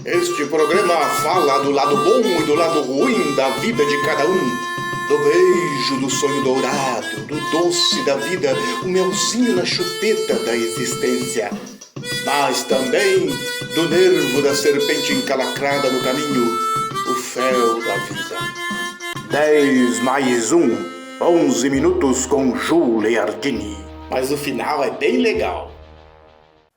Este programa fala do lado bom e do lado ruim da vida de cada um. Do beijo do sonho dourado, do doce da vida, o melzinho na chupeta da existência. Mas também do nervo da serpente encalacrada no caminho, o fel da vida. 10 mais 1, 11 minutos com Ju Leardini. Mas o final é bem legal.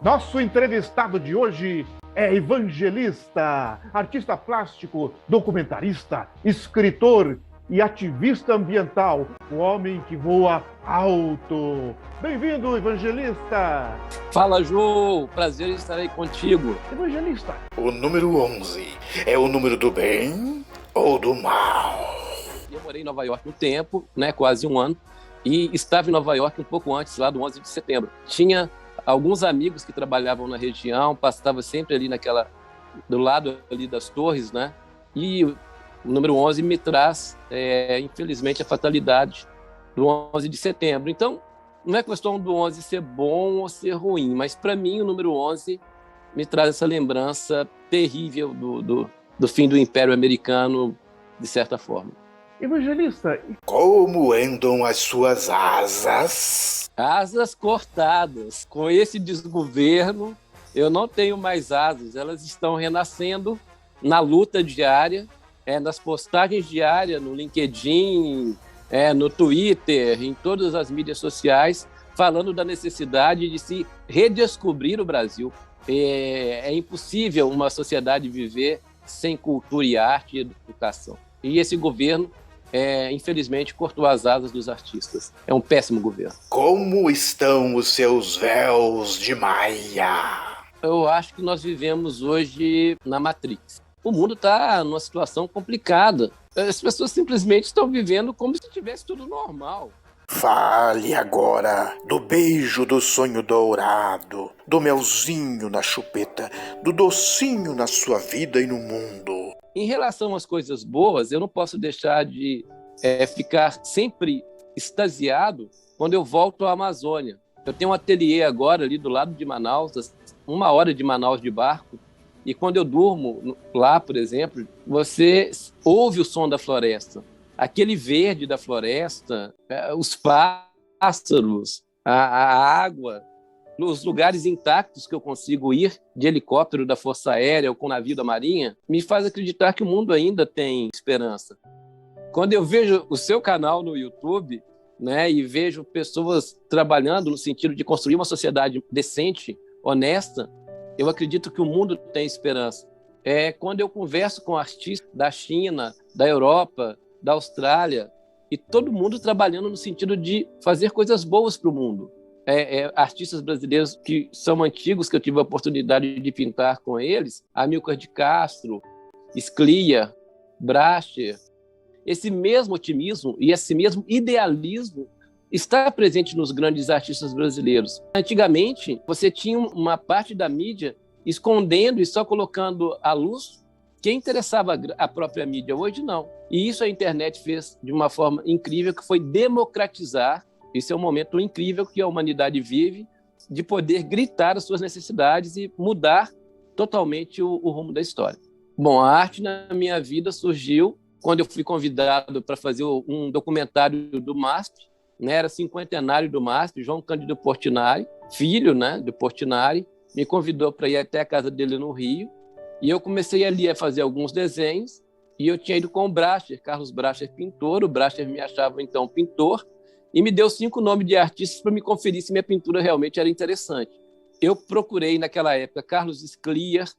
Nosso entrevistado de hoje é evangelista, artista plástico, documentarista, escritor e ativista ambiental, o homem que voa alto. Bem-vindo, evangelista! Fala, Ju! Prazer em estar aí contigo. Evangelista. O número 11 é o número do bem ou do mal? Eu morei em Nova York um tempo, quase um ano, e estava em Nova York um pouco antes, lá do 11 de setembro. Tinha alguns amigos que trabalhavam na região, passava sempre ali do lado ali das torres, né? E o número 11 me traz, infelizmente, a fatalidade do 11 de setembro. Então, não é questão do 11 ser bom ou ser ruim, mas para mim o número 11 me traz essa lembrança terrível do fim do Império Americano, de certa forma. Evangelista. Como andam as suas asas? Asas cortadas. Com esse desgoverno, eu não tenho mais asas. Elas estão renascendo na luta diária, nas postagens diárias, no LinkedIn, no Twitter, em todas as mídias sociais, falando da necessidade de se redescobrir o Brasil. É impossível uma sociedade viver sem cultura e arte e educação. E esse governo, infelizmente, cortou as asas dos artistas. É um péssimo governo. Como estão os seus véus de Maia? Eu acho que nós vivemos hoje na Matrix. O mundo está numa situação complicada. As pessoas simplesmente estão vivendo como se tivesse tudo normal. Fale agora do beijo do sonho dourado, do melzinho na chupeta, do docinho na sua vida e no mundo. Em relação às coisas boas, eu não posso deixar de ficar sempre extasiado quando eu volto à Amazônia. Eu tenho um ateliê agora ali do lado de Manaus, 1 hora de Manaus de barco, e quando eu durmo lá, por exemplo, você ouve o som da floresta. Aquele verde da floresta, os pássaros, a água, nos lugares intactos que eu consigo ir de helicóptero da Força Aérea ou com navio da Marinha, me faz acreditar que o mundo ainda tem esperança. Quando eu vejo o seu canal no YouTube, e vejo pessoas trabalhando no sentido de construir uma sociedade decente, honesta, eu acredito que o mundo tem esperança. Quando eu converso com artistas da China, da Europa, da Austrália, e todo mundo trabalhando no sentido de fazer coisas boas para o mundo. Artistas brasileiros que são antigos, que eu tive a oportunidade de pintar com eles, Amilcar de Castro, Sclia, Bracher. Esse mesmo otimismo e esse mesmo idealismo está presente nos grandes artistas brasileiros. Antigamente, você tinha uma parte da mídia escondendo e só colocando à luz quem interessava a própria mídia. Hoje, não. E isso a internet fez de uma forma incrível, que foi democratizar. Isso é um momento incrível que a humanidade vive, de poder gritar as suas necessidades e mudar totalmente o rumo da história. Bom, a arte na minha vida surgiu quando eu fui convidado para fazer um documentário do MASP, era cinquentenário do MASP, João Cândido Portinari, filho do Portinari, me convidou para ir até a casa dele no Rio, e eu comecei ali a fazer alguns desenhos, e eu tinha ido com o Bracher, Carlos Bracher, pintor. O Bracher me achava, então, pintor, e me deu 5 nomes de artistas para me conferir se minha pintura realmente era interessante. Eu procurei, naquela época, Carlos Scliar,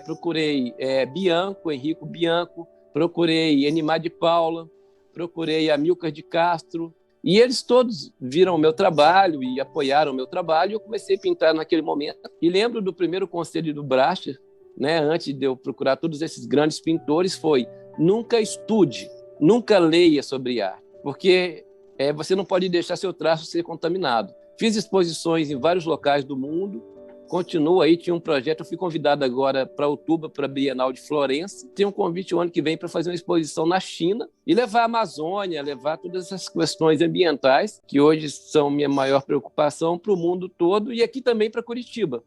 procurei Bianco, Henrico Bianco, procurei Enimar de Paula, procurei Amilcar de Castro, e eles todos viram o meu trabalho e apoiaram o meu trabalho, e eu comecei a pintar naquele momento. E lembro do primeiro conselho do Bracher, antes de eu procurar todos esses grandes pintores, foi: nunca estude, nunca leia sobre arte, porque você não pode deixar seu traço ser contaminado. Fiz exposições em vários locais do mundo, continuo aí, tinha um projeto, eu fui convidado agora para outubro, para a Bienal de Florença, tem um convite o ano que vem para fazer uma exposição na China e levar a Amazônia, levar todas essas questões ambientais, que hoje são minha maior preocupação, para o mundo todo, e aqui também para Curitiba.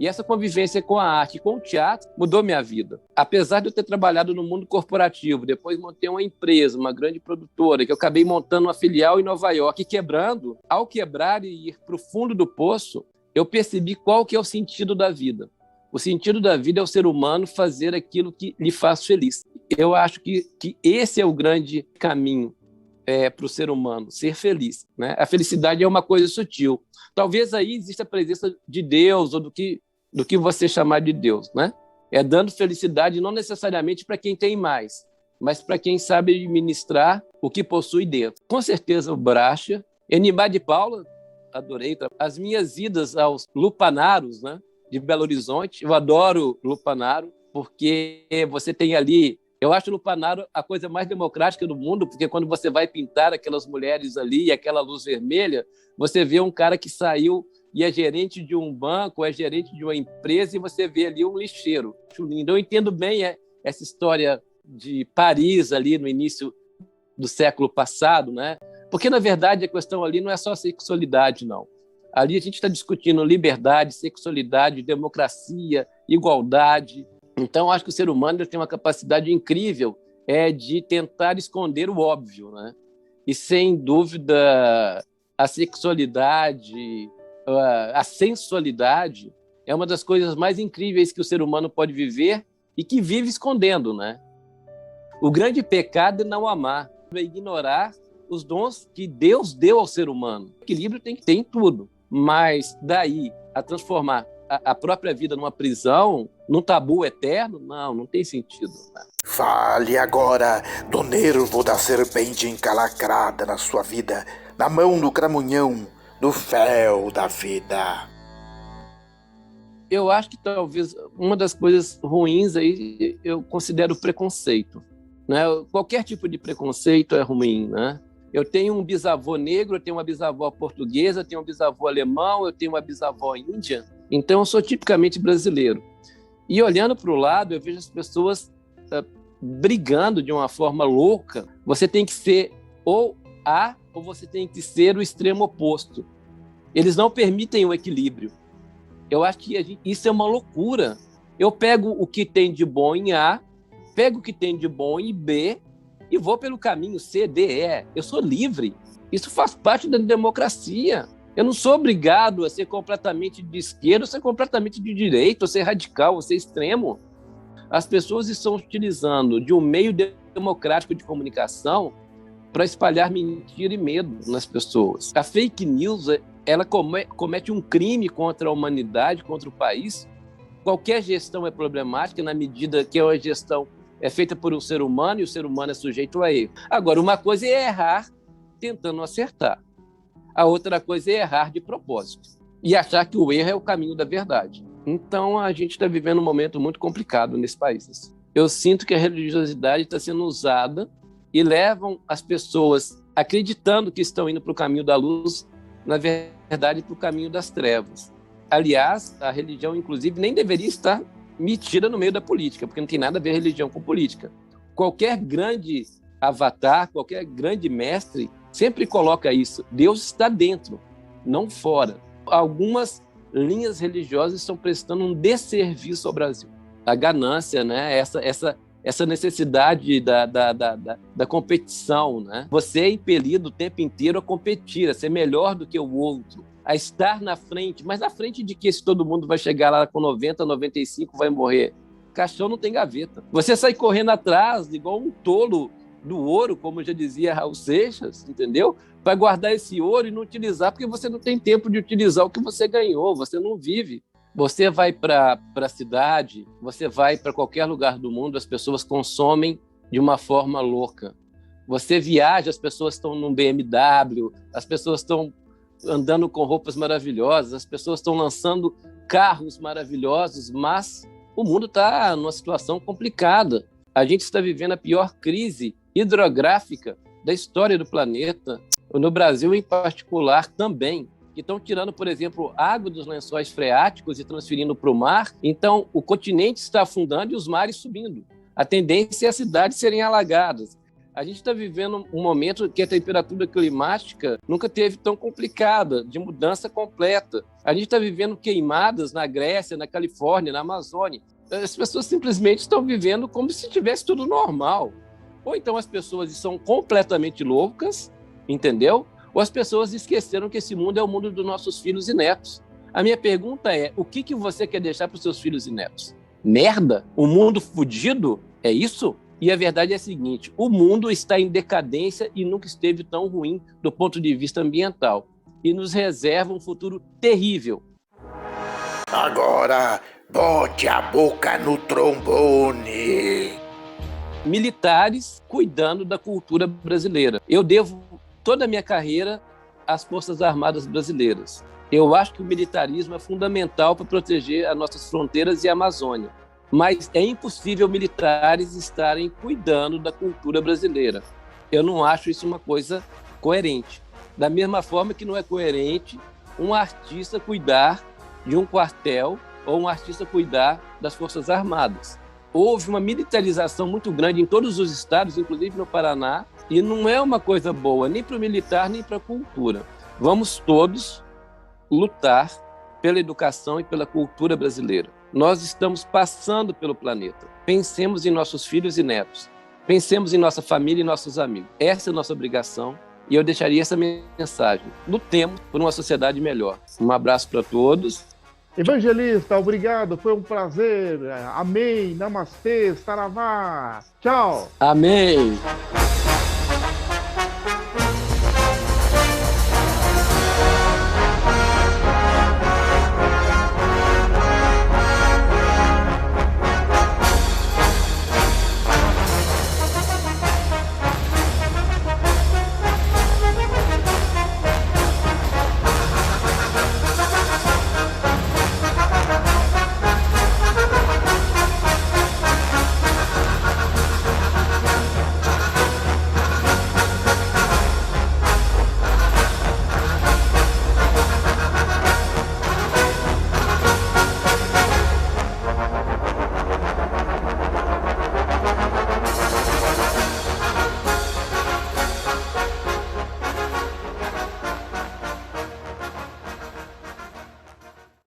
E essa convivência com a arte, com o teatro, mudou minha vida. Apesar de eu ter trabalhado no mundo corporativo, depois montei uma empresa, uma grande produtora, que eu acabei montando uma filial em Nova York e quebrando. Ao quebrar e ir para o fundo do poço, eu percebi qual que é o sentido da vida. O sentido da vida é o ser humano fazer aquilo que lhe faz feliz. Eu acho que esse é o grande caminho para o ser humano, ser feliz, né? A felicidade é uma coisa sutil. Talvez aí exista a presença de Deus ou do que você chamar de Deus, né? É dando felicidade não necessariamente para quem tem mais, mas para quem sabe administrar o que possui dentro. Com certeza o Bracha, Enimar de Paula, adorei. As minhas idas aos lupanaros, né, de Belo Horizonte, eu adoro lupanaro, porque você tem ali... Eu acho o lupanaro a coisa mais democrática do mundo, porque quando você vai pintar aquelas mulheres ali e aquela luz vermelha, você vê um cara que saiu e é gerente de um banco, é gerente de uma empresa, e você vê ali um lixeiro. Acho lindo. Eu entendo bem essa história de Paris ali no início do século passado, né? Porque, na verdade, a questão ali não é só sexualidade, não. Ali a gente está discutindo liberdade, sexualidade, democracia, igualdade. Então, acho que o ser humano tem uma capacidade incrível de tentar esconder o óbvio, né? E, sem dúvida, a sexualidade, a sensualidade é uma das coisas mais incríveis que o ser humano pode viver e que vive escondendo, né? O grande pecado é não amar, é ignorar os dons que Deus deu ao ser humano. O equilíbrio tem que ter em tudo, mas daí a transformar a própria vida numa prisão, num tabu eterno, não tem sentido. Né? Fale agora do nervo da serpente encalacrada na sua vida, na mão do cramunhão, do fel da vida. Eu acho que talvez uma das coisas ruins aí eu considero o preconceito. Né? Qualquer tipo de preconceito é ruim, né? Eu tenho um bisavô negro, eu tenho uma bisavó portuguesa, eu tenho um bisavô alemão, eu tenho uma bisavó índia. Então, eu sou tipicamente brasileiro. E olhando para o lado, eu vejo as pessoas brigando de uma forma louca. Você tem que ser ou A, ou você tem que ser o extremo oposto. Eles não permitem o equilíbrio. Eu acho que isso é uma loucura. Eu pego o que tem de bom em A, pego o que tem de bom em B, e vou pelo caminho C, D, E. Eu sou livre. Isso faz parte da democracia. Eu não sou obrigado a ser completamente de esquerda, ou ser completamente de direita, ou ser radical, ou ser extremo. As pessoas estão utilizando de um meio democrático de comunicação para espalhar mentira e medo nas pessoas. A fake news, ela comete um crime contra a humanidade, contra o país. Qualquer gestão é problemática na medida que a gestão é feita por um ser humano e o ser humano é sujeito a erro. Agora, uma coisa é errar tentando acertar. A outra coisa é errar de propósito e achar que o erro é o caminho da verdade. Então, a gente está vivendo um momento muito complicado nesse país. Eu sinto que a religiosidade está sendo usada e levam as pessoas acreditando que estão indo para o caminho da luz, na verdade, para o caminho das trevas. Aliás, a religião, inclusive, nem deveria estar metida no meio da política, porque não tem nada a ver religião com política. Qualquer grande avatar, qualquer grande mestre sempre coloca isso. Deus está dentro, não fora. Algumas linhas religiosas estão prestando um desserviço ao Brasil. A ganância, né? Essa necessidade da competição, né? Você é impelido o tempo inteiro a competir, a ser melhor do que o outro, a estar na frente. Mas na frente de que se todo mundo vai chegar lá com 90, 95, vai morrer? Caixão não tem gaveta. Você sai correndo atrás, igual um tolo do ouro, como já dizia Raul Seixas, entendeu? Para guardar esse ouro e não utilizar, porque você não tem tempo de utilizar o que você ganhou, você não vive. Você vai para a cidade, você vai para qualquer lugar do mundo, as pessoas consomem de uma forma louca. Você viaja, as pessoas estão num BMW, as pessoas estão andando com roupas maravilhosas, as pessoas estão lançando carros maravilhosos, mas o mundo está numa situação complicada. A gente está vivendo a pior crise hidrográfica da história do planeta, no Brasil em particular também, que estão tirando, por exemplo, água dos lençóis freáticos e transferindo para o mar. Então, o continente está afundando e os mares subindo. A tendência é as cidades serem alagadas. A gente está vivendo um momento que a temperatura climática nunca teve tão complicada, de mudança completa. A gente está vivendo queimadas na Grécia, na Califórnia, na Amazônia. As pessoas simplesmente estão vivendo como se tivesse tudo normal. Ou então as pessoas são completamente loucas, entendeu? Ou as pessoas esqueceram que esse mundo é o mundo dos nossos filhos e netos. A minha pergunta é, o que você quer deixar para os seus filhos e netos? Merda? Um mundo fudido? É isso? E a verdade é a seguinte, o mundo está em decadência e nunca esteve tão ruim do ponto de vista ambiental. E nos reserva um futuro terrível. Agora, bote a boca no trombone. Militares cuidando da cultura brasileira. Eu devo toda a minha carreira às Forças Armadas brasileiras. Eu acho que o militarismo é fundamental para proteger as nossas fronteiras e a Amazônia. Mas é impossível militares estarem cuidando da cultura brasileira. Eu não acho isso uma coisa coerente. Da mesma forma que não é coerente um artista cuidar de um quartel ou um artista cuidar das Forças Armadas. Houve uma militarização muito grande em todos os estados, inclusive no Paraná, e não é uma coisa boa nem para o militar nem para a cultura. Vamos todos lutar pela educação e pela cultura brasileira. Nós estamos passando pelo planeta. Pensemos em nossos filhos e netos. Pensemos em nossa família e nossos amigos. Essa é a nossa obrigação e eu deixaria essa mensagem. Lutemos por uma sociedade melhor. Um abraço para todos. Evangelista, obrigado. Foi um prazer. Amém. Namastê. Saravá. Tchau. Amém.